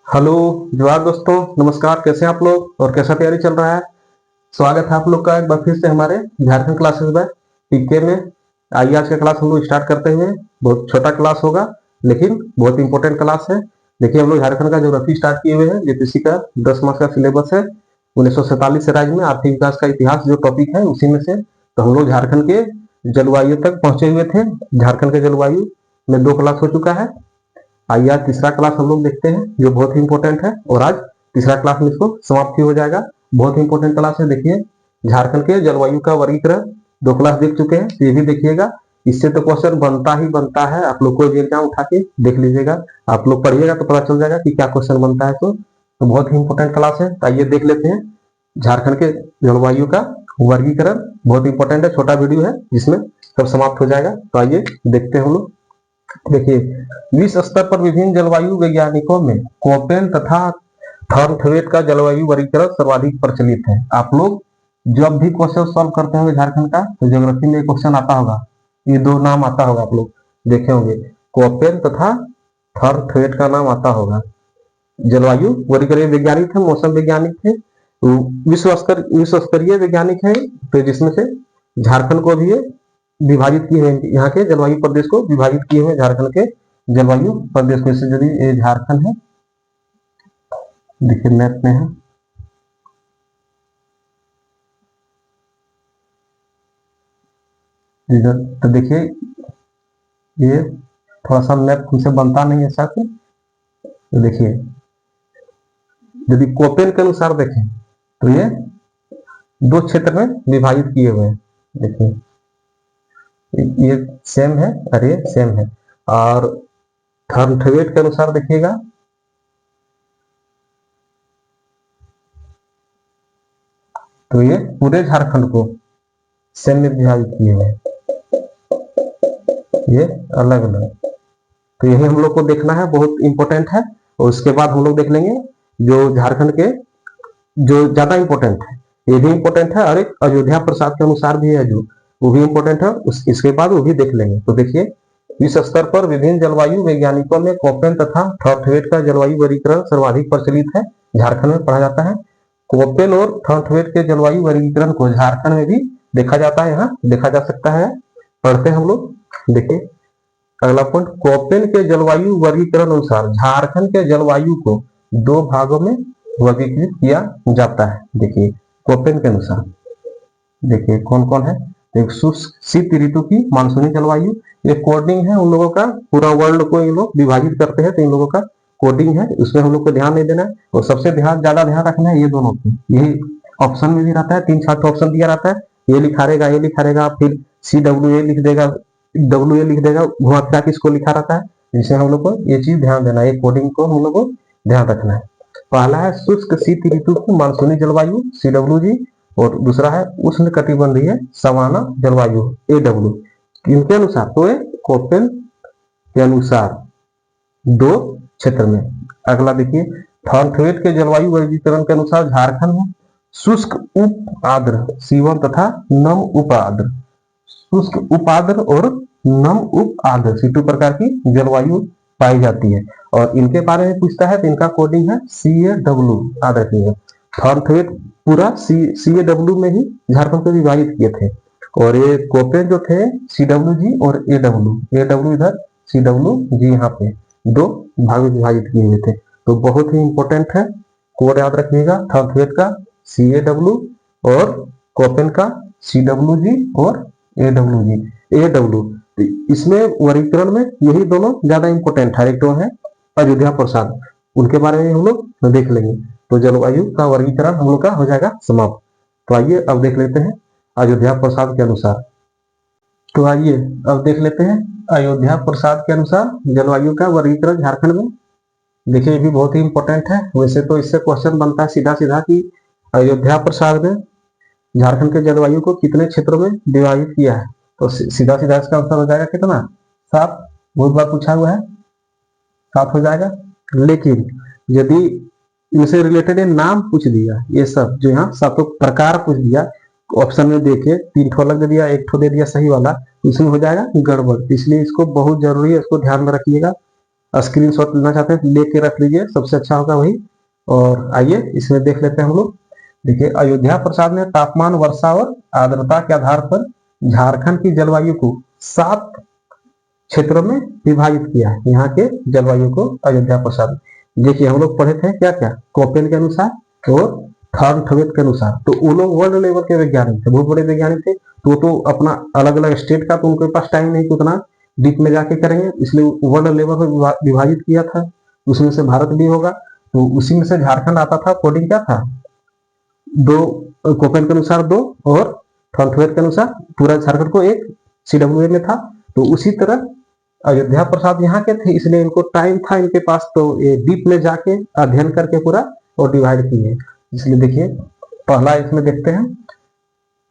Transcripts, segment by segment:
Hello Jawahar दोस्तों, नमस्कार। कैसे हैं आप लोग और कैसा तैयारी चल रहा है? स्वागत है आप लोग का एक बार फिर से हमारे झारखंड क्लासेस में पीके में। आइए आज का क्लास हम लोग स्टार्ट करते हुए। बहुत छोटा क्लास होगा लेकिन बहुत इंपॉर्टेंट क्लास है। देखिए, हम लोग झारखंड का ज्योग्राफी स्टार्ट किए हुए हैं। जेपीसी का 10 मार्क्स का सिलेबस है। 1947 से राज्य में आर्थिक विकास का इतिहास जो टॉपिक है उसी में से तो हम लोग झारखंड के जलवायु तक पहुंचे हुए थे। झारखंड के जलवायु में 2 क्लास हो चुका है। आइए आज तीसरा क्लास हम लोग देखते हैं जो बहुत ही इंपॉर्टेंट है, और आज तीसरा क्लास में इसको समाप्त हो जाएगा। बहुत ही इंपॉर्टेंट क्लास है। देखिए, झारखंड के जलवायु का वर्गीकरण 2 क्लास देख चुके हैं, तो ये भी देखिएगा। इससे तो क्वेश्चन बनता ही बनता है। आप लोग कोई भी एग्जाम उठा के देख लीजिएगा, आप लोग पढ़िएगा तो पता चल जाएगा कि क्या क्वेश्चन बनता है। तो बहुत ही इंपॉर्टेंट क्लास है। तो आइए देख लेते हैं झारखंड के जलवायु का वर्गीकरण। बहुत इंपॉर्टेंट है, छोटा वीडियो है जिसमें सब समाप्त हो जाएगा। तो आइए देखते हैं हम लोग। देखिए, विश्व स्तर पर विभिन्न जलवायु वैज्ञानिकों में कोपेन तथा थॉर्नथवेट का जलवायु वर्गीकरण सर्वाधिक प्रचलित है। आप लोग जब भी क्वेश्चन सॉल्व करते होंगे झारखंड का, तो ज्योग्राफी में क्वेश्चन आता होगा, ये 2 नाम आता होगा, आप लोग देखे होंगे। कोपेन तथा थॉर्नथवेट का नाम आता होगा। जलवायु वर्गीकरण वैज्ञानिक थे, मौसम वैज्ञानिक थे, विश्व स्तरीय वैज्ञानिक है। तो जिसमें से झारखंड को भी विभाजित किए हुए, यहाँ के जलवायु प्रदेश को विभाजित किए हुए झारखंड के जलवायु प्रदेश में से। यदि ये झारखंड है, देखिए मैप में है, इधर तो देखिए ये थोड़ा सा मैप हमसे बनता नहीं ऐसा कि, तो देखिए यदि कोपेन के अनुसार देखें तो ये 2 क्षेत्र में विभाजित किए हुए हैं। देखिए ये सेम है और ये सेम है। और थॉर्नथवेट के अनुसार देखिएगा तो ये पूरे झारखंड को सेम में विभाजित किए हुए हैं, ये अलग अलग। तो यही हम लोग को देखना है, बहुत इंपॉर्टेंट है। और उसके बाद हम लोग देख लेंगे जो झारखंड के जो ज्यादा इंपॉर्टेंट है, ये भी इंपॉर्टेंट है, और एक अयोध्या प्रसाद के अनुसार भी है जो, वो भी इंपॉर्टेंट है। इसके बाद वो भी देख लेंगे। तो देखिए, विश्व स्तर पर विभिन्न जलवायु वैज्ञानिकों में कोपेन तथा थॉर्नथवेट का जलवायु वर्गीकरण सर्वाधिक प्रचलित है। झारखंड में पढ़ा जाता है। कोपेन और थॉर्नथवेट के जलवायु वर्गीकरण को झारखंड में भी देखा जाता है, यहाँ देखा जा सकता है। पढ़ते हैं हम लोग। देखिए अगला पॉइंट, कोपेन के जलवायु वर्गीकरण अनुसार झारखंड के जलवायु को 2 भागों में वर्गीकृत किया जाता है। देखिए कोपेन के अनुसार देखिए कौन कौन है। एक शुष्क शीत ऋतु की मानसूनी जलवायु, ये कोडिंग है उन लोगों का, पूरा वर्ल्ड को ये लोग विभाजित करते हैं तो इन लोगों का कोडिंग है, उसमें हम लोग को ध्यान नहीं देना है। और सबसे ज्यादा ध्यान रखना है ये दोनों की। यही ऑप्शन में भी रहता है, 3 4 ऑप्शन दिया रहता है, ये लिखा रहेगा, ये लिखा रहेगा, फिर CWA लिख देगा, WA लिख देगा, घुमा फिरा के इसको लिखा रहता है। जिससे हम लोग को ये चीज ध्यान देना है, कोडिंग को हम लोग को ध्यान रखना है। पहला है शुष्क शीत ऋतु की मानसूनी जलवायु CWG, और दूसरा है उष्ण कटिबंधीय सवाना जलवायु AW। इनके अनुसार तो ये कोपेन के अनुसार 2 क्षेत्र में। अगला देखिए, थॉर्नथवेट के जलवायु वर्गीकरण के अनुसार झारखंड में शुष्क उप आर्द्र C1 तथा नम उप आर्द्र, शुष्क उप आर्द्र और नम उप आर्द्र C2 प्रकार की जलवायु पाई जाती है। और इनके बारे में पूछता है तो इनका कोडिंग है CAW, याद रखिएगा। थॉर्नथवेट पूरा CAW में ही झारखंड को विभाजित किए थे, और ये कोपेन जो थे CWG और AW इधर, CWG यहाँ पे 2 भाग में विभाजित किए हुए थे। तो बहुत ही इंपॉर्टेंट है, कोड याद रखिएगा। थॉर्नथवेट का CAW और कोपेन का CWG और AW। इसमें वर्गीकरण में यही दोनों ज्यादा इंपॉर्टेंट है। एक तो है अयोध्या प्रसाद, उनके बारे में हम लोग देख लेंगे। तो जलवायु का वर्गीकरण हम लोग का हो जाएगा समाप्त। तो आइए अब देख लेते हैं अयोध्या प्रसाद के अनुसार। तो आइए अब देख लेते हैं अयोध्या प्रसाद के अनुसार जलवायु का वर्गीकरण झारखंड में। देखिए ये भी बहुत ही इंपॉर्टेंट है। वैसे तो इससे क्वेश्चन बनता है सीधा सीधा कि अयोध्या प्रसाद ने झारखंड के जलवायु को कितने क्षेत्रों में विभाजित किया है। तो सीधा सीधा इसका आंसर हो जाएगा कितना, 7। बहुत बार पूछा हुआ है, 7 हो जाएगा। लेकिन यदि इनसे रिलेटेड नाम पूछ दिया, ये सब जो यहाँ 7 प्रकार पूछ दिया, ऑप्शन में देखिए 3 ठो अलग दे दिया, 1 ठो दे दिया सही वाला, इसमें हो जाएगा गड़बड़। इसलिए इसको बहुत जरूरी है, इसको ध्यान में रखिएगा। स्क्रीनशॉट लेना चाहते हैं लेके रख लीजिए, सबसे अच्छा होगा वही। और आइए इसमें देख लेते हैं हम लोग। देखिए, अयोध्या प्रसाद ने तापमान, वर्षा और आर्द्रता के आधार पर झारखंड की जलवायु को 7 क्षेत्रों में विभाजित किया है। यहाँ के जलवायु को अयोध्या प्रसाद, देखिए हम लोग पढ़े थे क्या क्या, कोपेन के अनुसार और थॉर्नथवेट के अनुसार। तो वो लोग वर्ल्ड लेवल के वैज्ञानिक थे, बहुत बड़े वैज्ञानिक थे। तो अपना अलग अलग स्टेट का तो उनके पास टाइम नहीं कि उतना डीप में जाके करेंगे, इसलिए वर्ल्ड लेवल में विभाजित किया था। उसमें से भारत भी होगा, तो उसी में से झारखंड आता था। कोडिंग क्या था, 2 कोपेन के अनुसार 2 और थॉर्नथवेट के अनुसार पूरा झारखंड को एक CWA में था। तो उसी तरह अयोध्या प्रसाद यहाँ के थे, इसलिए इनको टाइम था इनके पास, तो ये डीप में जाके अध्ययन करके पूरा और डिवाइड किए। इसलिए देखिए पहला इसमें देखते हैं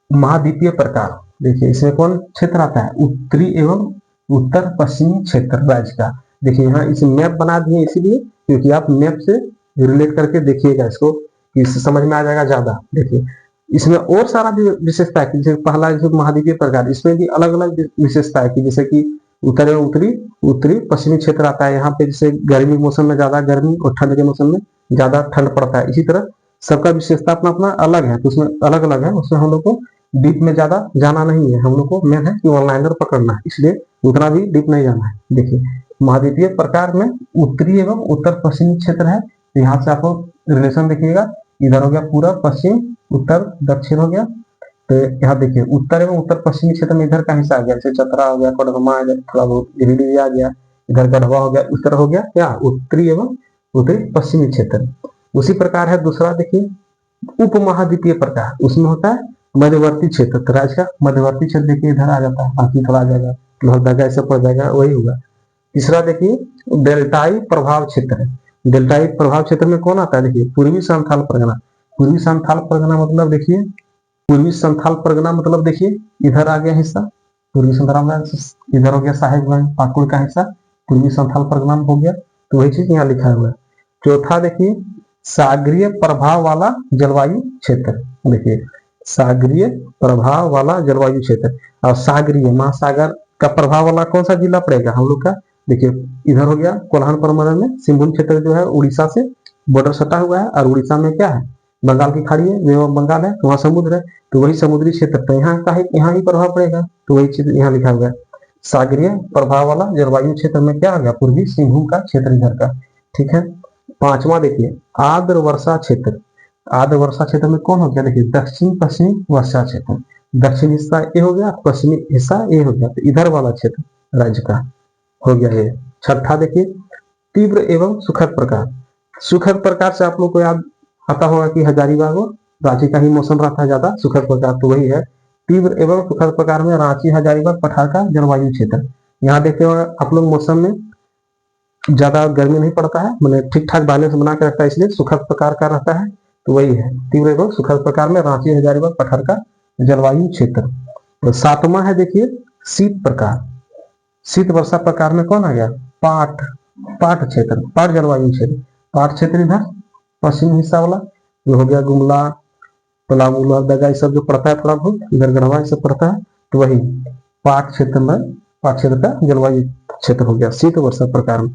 महाद्वीपीय प्रकार। देखिए इसमें कौन क्षेत्र आता है, उत्तरी एवं उत्तर पश्चिमी क्षेत्र राज्य का। देखिए यहाँ इस मैप बना दिए इसीलिए क्योंकि आप मैप से रिलेट करके देखिएगा इसको, इससे समझ में आ जाएगा ज्यादा। देखिए इसमें और सारा भी विशेषता है, जैसे पहला महाद्वीपीय प्रकार, इसमें भी अलग अलग विशेषता है कि जैसे कि उत्तर एवं उत्तरी पश्चिमी क्षेत्र आता है। यहाँ पे जैसे गर्मी के मौसम में ज्यादा गर्मी और ठंड के मौसम में ज्यादा ठंड पड़ता है। इसी तरह सबका विशेषता अपना अपना अलग है, तो उसमें अलग अलग है, उसमें हम लोग को डीप में ज्यादा जाना नहीं है। हम लोग को मेन है कि ऑनलाइनर पकड़ना है, इसलिए उतना भी डीप नहीं जाना है। देखिए महाद्वीपीय प्रकार में उत्तरी एवं उत्तर पश्चिमी क्षेत्र है। तो यहाँ से आप लोग रिलेशन देखिएगा, इधर हो गया पूरा पश्चिम, उत्तर दक्षिण हो गया। तो यहाँ देखिए उत्तर एवं उत्तर पश्चिमी क्षेत्र में इधर का हिस्सा आ गया, जैसे चतरा हो गया, कोडरमा आ गया, थोड़ा बहुत गिरिडीह आ गया, इधर गढ़वा हो गया, इस तरह हो गया क्या उत्तरी एवं उत्तरी पश्चिमी क्षेत्र। उसी प्रकार है दूसरा, देखिए उप महाद्वीपीय प्रकार, उसमें होता है मध्यवर्ती क्षेत्र। तो राज्य का मध्यवर्ती क्षेत्र देखिए इधर आ जाता है, बाकी थोड़ा आ जाएगा, लोहरदगा ऐसा पड़ जाएगा, वही होगा। तीसरा देखिए डेल्टाई प्रभाव क्षेत्र। डेल्टाई प्रभाव क्षेत्र में कौन आता है, देखिए पूर्वी संथाल परगना। पूर्वी संथाल परगना मतलब देखिए, पूर्वी संथाल परगना मतलब देखिए इधर आ गया हिस्सा पूर्वी संथाल, इधर हो गया साहेबगंज पाकुड़ का हिस्सा, पूर्वी संथाल परगना हो गया। तो वही चीज यहाँ लिखा हुआ है। चौथा देखिए सागरीय प्रभाव वाला जलवायु क्षेत्र। देखिए सागरीय प्रभाव वाला जलवायु क्षेत्र, और सागरीय महासागर का प्रभाव वाला कौन सा जिला पड़ेगा हम लोग का, देखिए इधर हो गया कोल्हान परमंडल में सिंहभूम क्षेत्र जो है उड़ीसा से बॉर्डर सटा हुआ है, और उड़ीसा में क्या है बंगाल की खाड़ी है, वे बंगाल है, वहां समुद्र है, तो वही समुद्री क्षेत्र, तो यहाँ का है, यहाँ ही प्रभाव पड़ेगा। तो वही चीज यहाँ लिखा हुआ है, सागरीय प्रभाव वाला जलवायु क्षेत्र में क्या आ गया पूर्वी सिंहभूम का क्षेत्र इधर का। ठीक है। पांचवा देखिए आर्द्र वर्षा क्षेत्र। आर्द्र वर्षा क्षेत्र में कौन हो गया, देखिए दक्षिण पश्चिमी वर्षा क्षेत्र। दक्षिण हिस्सा ये हो गया, पश्चिमी हिस्सा ये हो गया, तो इधर वाला क्षेत्र राज्य का हो गया ये। छठा देखिए तीव्र एवं सुखद प्रकार। सुखद प्रकार से आप लोग को याद आता होगा कि हजारीबाग और रांची का ही मौसम रहता है ज्यादा, सुखद प्रकार तो वही है। तीव्र एवं सुखद प्रकार में रांची हजारीबाग पठार का जलवायु क्षेत्र। यहाँ देखते हो आप लोग मौसम में ज्यादा गर्मी नहीं पड़ता है, मैंने ठीक ठाक बैलेंस बना के रखता है, इसलिए सुखद प्रकार का रहता है। तो वही है तीव्र एवं सुखद प्रकार में रांची हजारीबाग पठार का जलवायु क्षेत्र। तो सातवां है देखिए शीत प्रकार। शीत वर्षा प्रकार में कौन आ गया, पाट क्षेत्र, पाट जलवायु क्षेत्र। पाट क्षेत्र इधर पश्चिमी हिस्सा वाला जो हो गया गुमला, पलामू, लोहरदगा ये सब जो पड़ता है थोड़ा बहुत, इधर गढ़वा ये सब पड़ता है, तो वही पाट क्षेत्र में, पाट क्षेत्र का जलवायु क्षेत्र हो गया शीत वर्षा प्रकार में।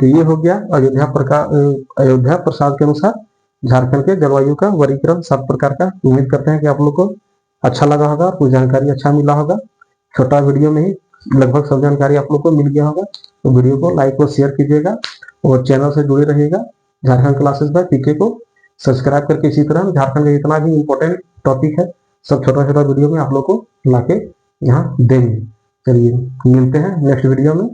तो ये हो गया अयोध्या प्रसाद के अनुसार झारखंड के जलवायु का वर्गीकरण 7 प्रकार का। उम्मीद करते हैं कि आप लोग को अच्छा लगा होगा, कुछ जानकारी अच्छा मिला होगा। छोटा वीडियो में ही लगभग सब जानकारी आप लोग को मिल गया होगा। तो वीडियो को लाइक और शेयर कीजिएगा और चैनल से जुड़े रहिएगा। झारखंड क्लासेस बाय पीके को सब्सक्राइब करके इसी तरह झारखंड का जितना भी इम्पोर्टेंट टॉपिक है सब छोटा छोटा वीडियो में आप लोग को लाके यहाँ देंगे। चलिए मिलते हैं नेक्स्ट वीडियो में।